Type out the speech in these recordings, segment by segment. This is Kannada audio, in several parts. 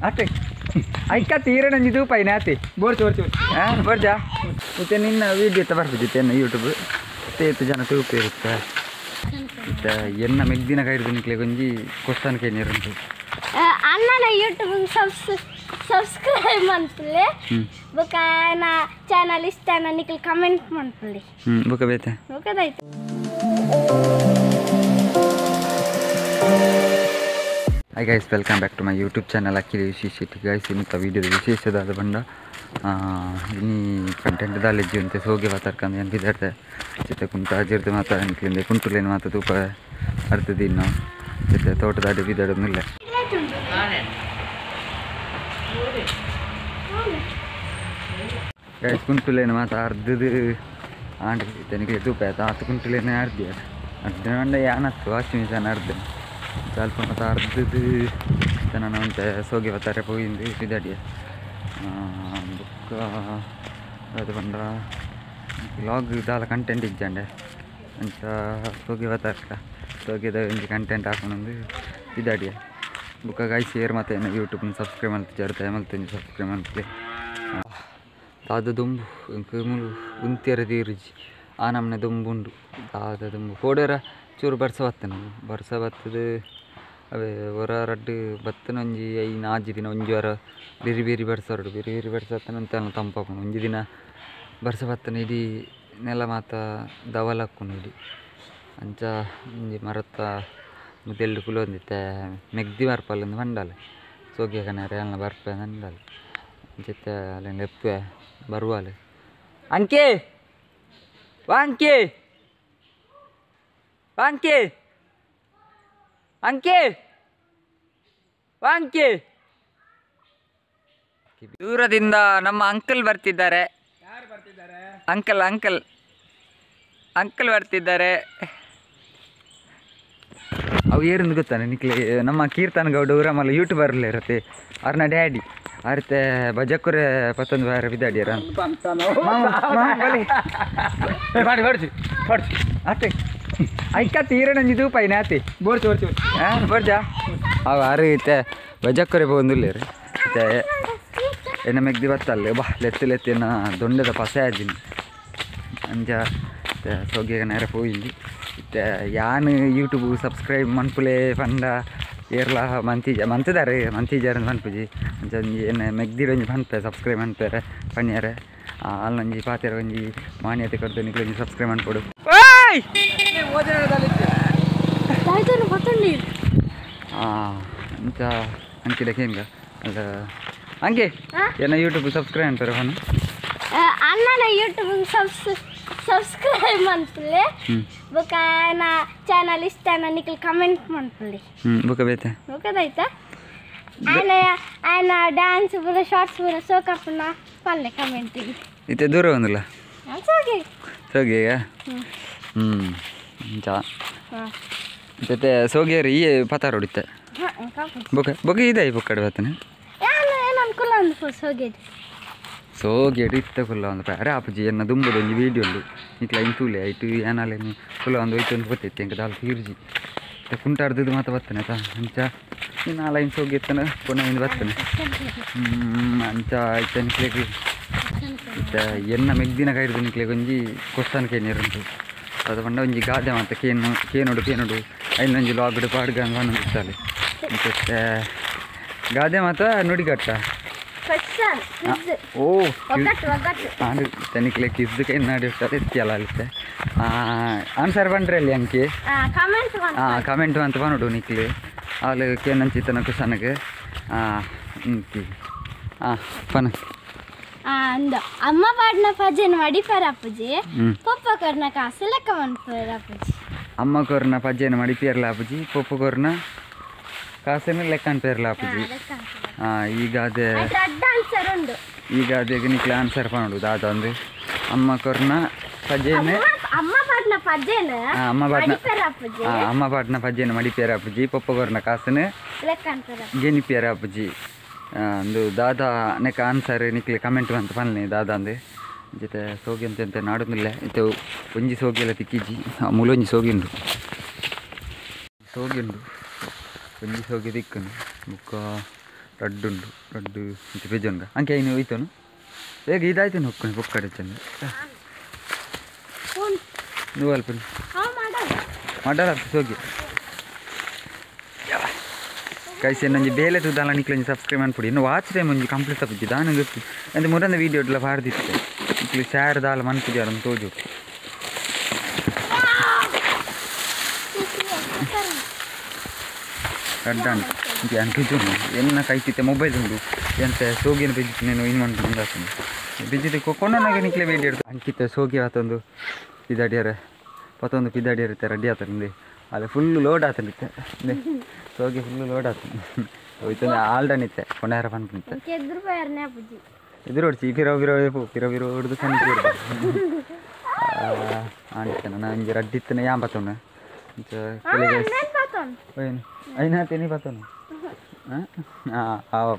ಅತ್ತೆ ಐಕ ತೀರಣಿದು ಪೈನ ಆತಿ ಬರ್ಜಾ ಮತ್ತೆ ನಿನ್ನ ವೀಡಿಯೋ ತ ಬರ್ಬಿದ್ದಿತ್ತೆ ಎನ್ನ ಯೂಟ್ಯೂಬ್ ತೇತು ಜನ ತೂಪಿರುತ್ತೆ ಮತ್ತೆ ಎನ್ನ ಮೆಗ್ದಿನ ಕೈಡ್ದು ನಿಕ್ಲೆ ಗೊಂಜಿ ಕೊಸ್ತಾನ ಕೇನಿರುಂಟು ಅಣ್ಣನ ಯೂಟ್ಯೂಬ್ ಸಬ್ಸ್ಕ್ರೈಬ್ ಮಾಡ್ಕೊಳ್ಳಿ ಬೊಕ ನಾ ಚಾನಲ್ ಇಷ್ಟ ನಿಕ್ಲೆ ಕಮೆಂಟ್ ಮಾಡ್ಕೊಳ್ಳಿ ಬೊಕ ಬೇತೆ ಬೊಕದಾಯ್ತು. Hi guys, welcome back to my YouTube channel Akhil ವಿಶೇಷ ಗೈಸ್. ಇಂಥ ವೀಡಿಯೋದ ವಿಶೇಷದಾದ ಬಂಡ ಇನ್ನಿ ಕಂಟೆಂಟ್ ದಾಲೆಜ್ಜಿ ಅಂತೆ ಸೋಗೆ ಮಾತಾಡ್ಕೊಂಡು ಏನು ಬಿದ್ದಾಡ್ದೆ ಚಿತ್ತ ಕುಂತ ಅಜಿರ್ದು ಮಾತಾಡಲಿಂದ ಕುಂಟುಲೇನು ಮಾತು ತೂಪ ಅರ್ಧದ ಇನ್ನು ಚಿತ್ತ ತೋಟದಾಡಿ ಬಿದ್ದಾಡೋದಿಲ್ಲ. ಗೈಸ್ ಕುಂಟುಲೇನು ಮಾತು ಅರ್ಧದು ಆಂಡ್ರಿ ತನಿಗೆ ತೂಪ ಆಯ್ತು ಆತು ಕುಂಟುಲೇನು ಅರ್ಧ ಅರ್ಧ ಮಂಡ ಯಾನತ್ತು ವಾಷಿಂಗ್ ಮಿಷನ್ ಅರ್ಧ ಸ್ವಲ್ಪ ಮತ್ತು ಅರ್ಧದ್ದು ಜನ ಅಂತ ಸೋಗೆ ಬರ್ತಾರೆ ಹೋಗಿಂದು ಬಿದ್ದಾಡಿಯ ಬುಕ್ಕ ಅದು ಬಂದ ವ್ಲಾಗ್ ದಾಲ ಕಂಟೆಂಟ್ ಇಜ್ಜಂಡೆ ಅಂತ ಸೋಗೆ ಬರ್ತಾರ ಸೋಗೆದ ಒಂದು ಕಂಟೆಂಟ್ ಹಾಕೊಂಡು ಬಿದ್ದಾಡಿಯ ಬುಕ್ಕ ಗಾಯ್ ಶೇರ್ ಮತ್ತು ಏನು ಯೂಟ್ಯೂಬ್ನ ಸಬ್ಸ್ಕ್ರೈಬ್ ಮಾಡ್ತಿದ್ದಾರೆ ಮಲ್ತಂಜಿ ಸಬ್ಸ್ಕ್ರೈಬ್ ಮಾಡ್ತೀವಿ. ದಾದ ದುಂಬು ಮುಲು ಉಂತಿಯರ ತೀರುಜಿ ಆ ನಮ್ಮನೆ ದುಂಬುಂಡು ದಾದ ದುಂಬು ಕೋಡರ ಚೂರು ಬರ್ಸ ಬತ್ತನ ಬರ್ಸ ಬತ್ತದು ಅವೇ ಹೊರ ರಡ್ಡು ಬತ್ತನ ಒಂಜಿ ಐದು ಆಜಿ ದಿನ ಒಂಜಿ ವಾರ ಬೇರೆ ಬೇರೆ ಬರ್ಸೋರು ಬೇರೆ ಬೇರೆ ಬರ್ಸತ್ತನಂತ ತಂಪಾಪುಂಡು ಒಂಜಿ ದಿನ ಬರ್ಸ ಬತ್ತನ ಇಡೀ ನೆಲ ಮಾತ ದವಲ್ ಹಾಕೊಂಡು ಇಡೀ ಅಂಚ ಒಂಜಿ ಮರತ್ತ ಮುದ್ದೆಲ್ಲು ಕುಲೊಂದಿತ್ತೆ ಮೆಗ್ದಿ ಬರ್ಪಲ್ಲೊಂದು ಮಂಡಾಲೆ ಸೋಗೆ ಕಣರೆ ಅಲ್ಲ ಬರ್ಪೆ ಮಂಡಾಲೆ ಅಂಚತ್ತೆ ಅಲ್ಲಿ ಎಪ್ಪೆ ಬರುವಾಲೆ ಅಂಕೆ ವಾಂಕೆ ವಾಂಕೆ ಅಂಕೆ ವಾಂಕೆ. ದೂರದಿಂದ ನಮ್ಮ ಅಂಕಲ್ ಬರ್ತಿದ್ದಾರೆ. ಅಂಕಲ್ ಅಂಕಲ್ ಅಂಕಲ್ ಬರ್ತಿದ್ದಾರೆ. ಅವು ಏರಿಂದ ಗೊತ್ತಾನೆ ನಿಕ್ಲೆ ನಮ್ಮ ಕೀರ್ತನ ಗೌಡ ಊರಮಲ್ಲ ಯೂಟ್ಯೂಬರ್ಲ್ಲ ಇರತ್ತೆ ಅವ್ರನ್ನ ಡ್ಯಾಡಿ ಅರ್ತೆ ಬಜಕ್ಕೂರೆ ಪತ್ತೊಂದು ವಾರ ಬಿದ್ದಾಡಿಯಾರ ಅತ್ತೆ ಐಕ ತೀರಣಿದು ಪೈನ ಆತಿ ಬರ್ಜಾ ಅವು ಅರಿತೆ ಬಜಕ್ಕೂರೆ ಬಂದುಲ್ಲೇರಿ ಮತ್ತೆ ಎನ್ನ ಮೆಗ್ದಿ ಬತ್ತಲ್ಲ ಬಾ ಲೆತ್ತಿನ ದೊಂಡದ ಪಸೆ ಆಜಿನಿ ಅಂಜ ಸೊಗ್ಗೆ ನೇರ ಹೋಗಿ ಮತ್ತೆ ಯಾನು ಯೂಟ್ಯೂಬ್ ಸಬ್ಸ್ಕ್ರೈಬ್ ಮನ್ಪುಲೆ ಪಂಡ ಏರ್ಲ ಮಂತಿದ್ದಾರೆ ಮಂತಿಜಾರ ಮನ್ಪುಜಿ ಅಂಚ ಏನು ಮೆಗ್ದಿರ ಒಂಜಿ ಪನ್ಪೆ ಸಬ್ಸ್ಕ್ರೈಬ್ ಮನ್ಪೇರೆ ಪಣ್ಯಾರೆ ಅಲ್ಲೊಂಜಿ ಪಾತೆರ ಒಂಜಿ ಮಾನ್ಯತೆ ಕೊಡ್ತು ನಿಕ್ಲೆ ಒಂಜಿ ಸಬ್ಸ್ಕ್ರೈಬ್ ಮನ್ಪೊಡು. ಅಂಚ ಅಂಕಿದಕ್ಕೆ ಹೆಂಗ ಅದ ಹಂಗೆ ಏನ ಯೂಟ್ಯೂಬ್ ಸಬ್ಸ್ಕ್ರೈಬ್ ಅಂತಾರೆ ಫೋನ್ ಅಣ್ಣನ ಯೂಟ್ಯೂಬ್ ಸಬ್ಸ್ಕ್ರೈಬ್ ಮಾಡ್ಕೊಳ್ಳಿ ಬೊಕ ನಾ ಚಾನಲ್ ಇಷ್ಟ ನಿಕ್ಲೆ ಕಮೆಂಟ್ ಮಾಡ್ಕೊಳ್ಳಿ ಬುಕ ಬೇತೆ ಬೊಕದಾಯ್ತಾ. ಆಯ್ನ ಡ್ಯಾನ್ಸ್ ಪೂರ ಶಾರ್ಟ್ಸ್ ಪೂರ ಸೋಕಪ್ಪನ ಪಲ್ಲೆ ಕಮೆಂಟ್ ಇತ್ತೆ ದೂರ ಒಂದಿಲ್ಲ ಸೋಗೆ ಸೋಗೆಗ ಚಾ ಜೊತೆ ಸೋಗೆರಿ ಈ ಪತಾರ ಹೊಡಿತೆ ಬೊಕ ಬೊಕ ಇದೆ ಬೊಕ್ಕಡೆ ಬತ್ತನೆ ಏನು ಅನ್ಕೂಲ ಅಂದು ಸೋಗೆ ಸೋಗೇಡು ಇತ್ತ ಕುಲ್ಲ ಒಂದು ಅರೆ ಆಪುಜಿ ಎನ್ನ ದುಂಬುದು ಒಂಜಿ ವೀಡಿಯೋಲು ಇಟ್ಲ ಇಂತೂಲೆ ಆಯ್ತು ಏನಾಲೇನು ಕುಲ್ಲ ಒಂದು ಹೋಯ್ತು ಅಂತ ಗೊತ್ತೈತಿ ಎಂಕ ದಾಲ್ ತೀರ್ಜಿ ಕುಂಟಾಡ್ದು ಮಾತ ಬತ್ತಾನೆ ಆಯ್ತಾ ಅಂಚ ಇನ್ನು ಆಲೈನ್ ಸೋಗಿ ಎತ್ತನ ಪುನಃ ಇಂದು ಬತ್ತಾನೆ ಅಂಚ ಆಯ್ತಾ ನಿಕ್ಲೆಗೆ ಮತ್ತೆ ಎನ್ನ ಮೆಗ್ದಿನ ಕೈಡ್ದು ನಿಕ್ಲೆಗೆ ಒಂಜಿ ಕೊಸ್ತಾನ ಕೇನಿರುಂಟು ಅದು ಬಂಡ ಒಂಜಿ ಗಾದೆ ಮಾತ ಕೇನೋಡು ಐನೊಂಜಿ ಲಾಗ್ಡು ಪಾಡ್ಗ ಅನ್ನೊಂದು ಇರ್ತಾಳೆ ಮತ್ತೆ ಗಾದೆ ಮಾತ ನುಡಿಗಟ್ಟ ಓ ತನಿಕ್ಲೆ ಕಿಸ್ದು ಕೈ ನಡಿರ್ತಾರೆ ಎತ್ತಿಯಲ್ಲ ಅಲ್ಲಿತ್ತೆ ಆನ್ಸರ್ ಬಂಡ್ರೆ ಅಲ್ಲಿ ಅಂಕೆ ಕಮೆಂಟ್ ಅಂತ ಬಂದು ನಿಕ್ಲಿ ಅಲ್ಲಿ ಕೇನಂಚಿ ತನ ಕುಸನಗೆ ಇಂಕಿ ಪನ ಅಮ್ಮ ಪಾಡ್ನ ಪಜ್ಜೆನ ಮಡಿಪಾರ ಅಪ್ಪಜಿ ಪಪ್ಪ ಕೊರ್ನ ಕಾಸು ಲೆಕ್ಕ ಮನ್ಪೇರ ಅಪ್ಪಜಿ ಅಮ್ಮ ಕೊರ್ನ ಪಜ್ಜೆನ ಮಡಿಪೇರ್ಲ ಅಪ್ಪಜಿ ಪಪ್ಪ ಕೊರ್ನ ಕಾಸೇನ ಲೆಕ್ಕ ಅನ್ಪೇರ್ಲ ಅಪ್ಪಜಿ ಈಗ ಅದೇ ನಿಕ್ಲೆ ಆನ್ಸರ್ ಪಣೋಡು ದಾದ ಅಂದ್ರೆ ಅಮ್ಮ ಕೊರ್ನ ಪಜ್ಜೆನೆ ಅಮ್ಮ ಪಾಡ್ನ ಪಜ್ಜೆನ ಮಡಿಪೇರ ಅಪ್ಪಜಿ ಪಪ್ಪ ಕೊರ್ನ ಕಾಸನ ಗೆನಿಪೇರ ಅಪ್ಪಜಿ ಅಂದು ದಾದ ನೆಕ್ಕ ಆನ್ಸರ್ ನಿಕ್ಲೆ ಕಮೆಂಟ್ ಅಂತ ಪನ್ಲೆ ದಾದ ಅಂದೆ ಜೊತೆ ಸೋಗಿ ಅಂತ ನಾಡುದಿಲ್ಲ ಇದು ಒಂಜಿ ಸೋಗಿ ಎಲ್ಲ ತಿಕ್ಕಿಜಿ ಮೂಲೊಂಜಿ ಸೋಗಿಂಡು ಒಂಜಿ ಸೋಗೆ ದಿಕ್ಕನು ಬುಕ್ಕ ರಡ್ಡುಂಡು ರಡ್ಡು ಇಂಚ ಪೆಜ್ಜೊನ್ಗ ಅಂಕೆ ಐನು ಹೋಯ್ತನು ಬೇಗ ಇದಾಯ್ತು ಹೊಕ್ಕನು ಬೊಕ್ಕಡೆ ಚಂದ ನೀವು ಅಲ್ಪ ಮಾಡಲ್ಲ ಸೋಗಿ ಕೈಸಿ ನಂಜಿ ಬೇಲೆ ತುದಾಲ ನಿಕ್ಲೆ ಸಬ್ಸ್ಕ್ರೈಬ್ ಮಾಡ್ಬಿಡಿ ಇನ್ನು ವಾಚ್ ಟೈಮ್ ಒಂಜಿ ಕಂಪ್ಲೀಟ್ ತಪ್ಪಿದ್ದಿ ದಾನ ಗೊತ್ತು ಅಂದರೆ ಮುರಂದ ವೀಡಿಯೋ ಎಲ್ಲ ಪಾಡ್ದಿತ್ತೆ ಇಕ್ಲಿ ಶೇರ್ ದಾಲ ಮನ್ಪುಜಿ ಅದನ್ನು ತೋಜು ಅಡ್ಡಾಂಡು ಅನ್ಕಿದ್ದು ಎನ್ನ ಕೈತಿತ್ತೆ ಮೊಬೈಲ್ ಉಂಡು ಎಂತ ಸೋಗಿನ ಬಿದ್ದಿತ್ತು ನೀನು ಇನ್ನು ಮಾಡ್ಕೊಂಡು ಮುಂದಾಗ್ತೀನಿ ಬಿದ್ದಿದ್ದು ಕೊಂಡನಾಗೆ ನಿಕ್ಲೆ ವೀಡಿಯೋ ಇಡ್ತು ಅಂಕಿತ್ತೆ ಸೋಗಿ ಆತೊಂದು ಪಿದಾಡಿಯರ ಪತ್ತೊಂದು ಪಿದಾಡಿಯರ್ ಇತ್ತೆ ರೆಡಿ ಆತಂದು ಅಲ್ಲಿ full load ಆತನಿತ್ತೆ Sogi full load ಆತನು ಹೋಯ್ತು ಆಲ್ಡನಿತ್ತೆ ಕೊಂಡಾರ ಪನ್ಪನಿತ್ತೆ ಎದುರು ಹೊಡ್ಸಿ ಪಿರೋ ಹೊಡೆದು ಕಣಿಕೆ ಆಣಿತಾನೆ ನಾನು ಹಿಂಗೆ ರಡ್ಡಿತ್ತನೆ ಯಾನ್ ಬತ್ತವನು ಏನು ಐನಾತೇನಿ ಬತ್ತವನು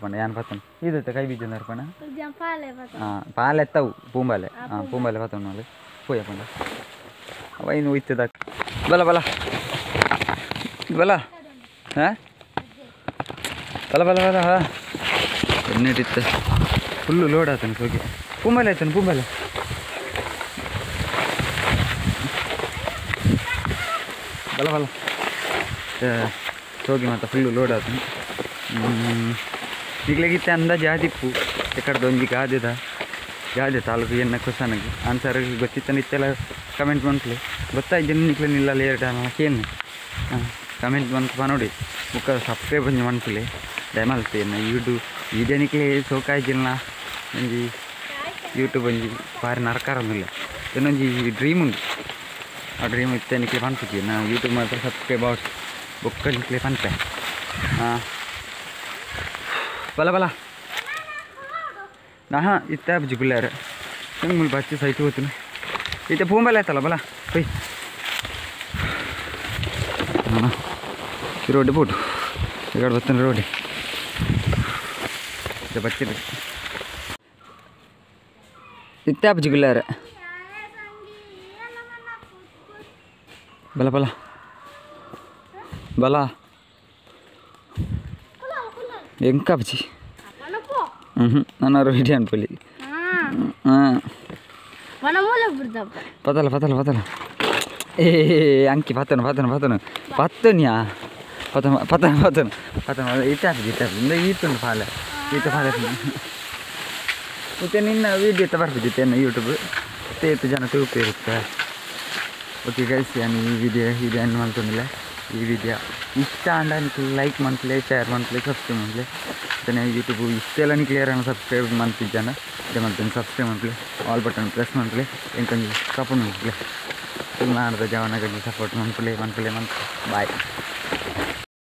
ಪಂಡ ಯಾನ್ ಬತ್ತನು ಇದತ್ತೆ ಕೈ ಬೀಜ ಪಣ ಪಾಲೆ ಎತ್ತವು ಪೂಂಬಾಲೆ ಪೂಂಬಾಲೆ ಬತ್ತವನು ಅಲ್ಲಿ ಹೋಯ ಪಂಡ ಅವೈನು ಹೋಯ್ತದ ಬಲ ಬಲ ಬಲ ಹಾಂ ಬಲ ಬಲ ಬಲ ಹಾಂ ಎನ್ನಿಟ್ಟಿತ್ತೆ ಫುಲ್ಲು ಲೋಡ್ ಆತನು ಸೋಗಿ ಪೂಂಬಾಲೆ ಆಯ್ತಾನೆ ಪೂಂಬಾಲೆ ಬಲ ಬಲ ಸೋಗಿ ಮಾತ್ರ ಫುಲ್ಲು ಲೋಡ್ ಆತನು ಈಗಲಾಗಿತ್ತೆ ಅಂದಾಜು ಆದಿಪ್ಪು ಎಕಡ್ದು ಒಂಜಿ ಗಾದೆ ತಾಲೂಕು ಎನ್ನ ಕೊಸಾನಾಗಿ ಆನ್ಸರ್ ಗೊತ್ತಿತ್ತಾನೆ ಇತ್ತೆಲ್ಲ ಕಮೆಂಟ್ ಬಂತಲೆ ಗೊತ್ತಾಯ್ತು ನಿಕ್ಲೆ ನಿಲ್ಲ ಎರಡು ಕೇನು ಹಾಂ ಕಮೆಂಟ್ ಬಂತು ನೋಡಿ ಬುಕ್ಕ ಸಬ್ಸ್ಕ್ರೈಬ್ ಒಂಜಿ ಮನ್ಪುಲೆ ದಯಮಲ್ತೇನೆ ವೀಡಿಯೋ ನಿಕ್ಲೆ ಸೋಕಾಯ್ತಿಲ್ಲ ಒಂಜಿ ಯೂಟ್ಯೂಬ್ ಒಂಜಿ ಬಾರಿ ನರಕಾರೊಂದಿಲ್ಲ ಇನ್ನೊಂಜಿ ಡ್ರೀಮ್ ಉಂಟು ಆ ಡ್ರೀಮ್ ಇತ್ತೆ ನಿಕ್ಲೆ ಪನ್ಪುಜಿ ನಾ ಯೂಟ್ಯೂಬ್ ಮಾತ್ರ ಸಬ್ಸ್ಕ್ರೈಬ್ ಔಟ್ ಬುಕ್ಕ ನಿಕ್ಲೆ ಪನ್ಪೆ ಹಾಂ ಬಲ ಬಲ ಹಾಂ ಇತ್ತೆ ಬುಜಿ ಗುಲ್ಲಾರ ಹೆಂಗೆ ಮುಲ್ ಬಚ್ಚಿ ಸೈಟ್ ಹೋಗ್ತೀನಿ ಇತ್ತೆ ಪೂಂಬಲ್ಲ ಆಯ್ತಲ್ಲ ಬಲ ಹೊಯ್ ಹಾಂ ಈ ರೋಡ್ ಬೋಟು ಈಗ ಬರ್ತಾನೆ ರೋಡಿ ಇದು ಬಚ್ಚಿದೆ ಇತ್ತೆ ಬುಜಿ ಗುಲ್ಲಾರ ಬಲ ಬಲ ಬಲ ಎಂಕ ಬುಜಿ ನಾನು ವೀಡಿಯೋ ಅನ್ಪಲ್ಲಿ ಹಾಂ ಪತಲ ಏ ಅಂಕಿ ಪತ್ತನಿಯಾ ಪತನ ಇಟ್ಟಾಪಿದ್ದೆ ಈತುಂಡು ಪಾಲೆ ಮತ್ತೆ ನಿನ್ನ ವೀಡಿಯೋ ಬರ್ತಿದ್ದೆ ಯೂಟ್ಯೂಬ್ ಏತು ಜನ ತೂಪ ಇರುತ್ತೆ ಓಕೆ ಗೈಸ್ ನಾನು ಈ ವಿಡಿಯೋ ಏನು ಮಾಡ್ಕೊಂಡಿಲ್ಲ ಈ ವಿಡಿಯೋ ಇಷ್ಟ ಅಂಡ ಲೈಕ್ ಮಾಡ್ತಲೇ ಶೇರ್ ಮಾಡ್ತಲೇ ಸಬ್ಸ್ಕ್ರೈಬ್ ಮಾಡ್ತಲೇ ಮತ್ತೆ ಯೂಟ್ಯೂಬ್ ಇಷ್ಟೆಲ್ಲ ಕ್ಲಿಯರ್ ಅನ್ನ ಸಬ್ಸ್ಕ್ರೈಬ್ ಮಾಡ್ತಿದ್ದಾನೆ ಇದೇ ಮಾಡ್ತೇನೆ ಸಬ್ಸ್ಕ್ರೈಬ್ ಮಾಡ್ತಲೇ ಆಲ್ ಬಟನ್ ಪ್ರೆಸ್ ಮಾಡ್ತಲೇ ಎಂಕೊಂದು ಸಪೋರ್ಟ್ ಮಾಡ್ತಲೇ ಫುಲ್ ನಾಡ್ದ ಜವನಗಳಿಗೆ ಸಪೋರ್ಟ್ ಮಾಡ್ತಲೇ ಬಾಯ್.